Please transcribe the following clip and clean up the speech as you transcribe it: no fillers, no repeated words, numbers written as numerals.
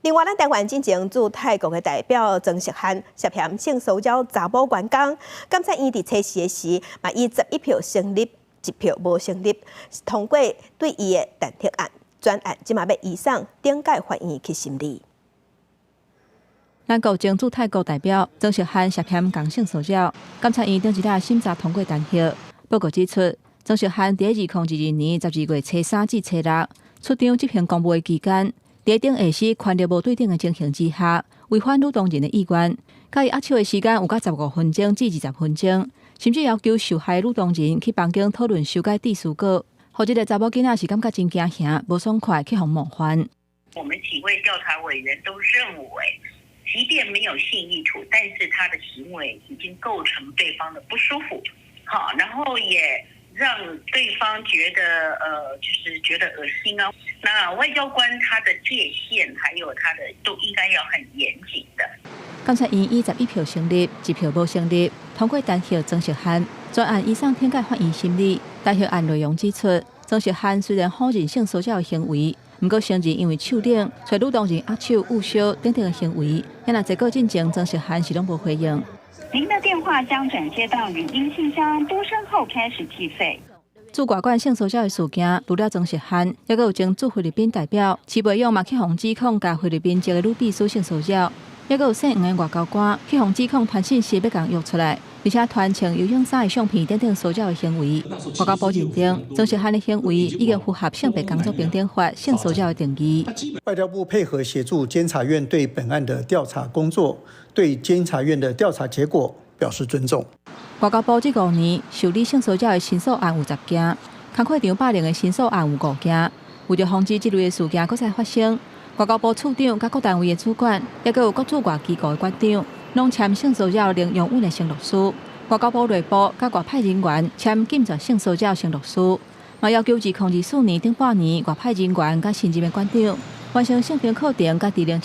另外，咱台湾进前驻泰国的代表曾石汉涉嫌性骚扰查某员工，监察院伫测试的时，嘛以11票成立，1票无成立，通过对伊的弹劾案。专案即嘛要移送顶届法院去审理。咱国前驻泰国代表曾石汉涉嫌共性骚扰，监察院顶一日审查通过弹劾。报告指出，曾石汉伫2022年12月初3至初6出场执行公务的期间。在顶下司权力无对等的情形之下，违反女当人的意愿，甲伊握手的时间有到15分钟至20分钟，甚至要求受害女当人去房间讨论修改地书稿，互这个查某囡仔是感觉真惊吓、无爽快，去互冒犯。我们几位调查委员都认为，即便没有性意图，但是他的行为已经构成对方的不舒服，好，然后也让对方觉得就是觉得恶心啊。那外交官他的界限还有他的都应该要很严谨的。监察院以11票成立，1票无成立，通过弹劾曾石汉，专案移送顶届法院审理。弹劾案内容指出，曾石汉虽然否认性骚扰的行为，不过承认因为手冷、找女当人握手、握手等等的行为，也若结果进前，曾石汉是拢无回应。您的电话将转接到语音信箱，嘟声后开始计费。驻外馆性骚扰的事件，除了曾石汉，也有前驻菲律宾代表齐培勇嘛去互指控，甲菲律宾籍的女秘书性骚扰，也有姓黄的外交官去互指控传讯息要共约出来，而且传穿游泳衫的相片等等骚扰的行为。外交部认定曾石汉的行为已经符合性别工作平等法性骚扰的定义。外交部配合协助监察院对本案的调查工作，对监察院的调查结果表示尊重。外交部这5年受理性骚扰的申诉案有10件，工课场霸凌的申诉案有5件。为了防止这类的事件再次发生，外交部处长甲各单位的主管，也有各驻外机构的馆长，拢签性骚扰零容忍的承诺书。外交部内部甲外派人员签禁绝性骚扰承诺书，嘛要求自2024年顶半年外派人员甲新任的馆长完成性平课程甲治疗。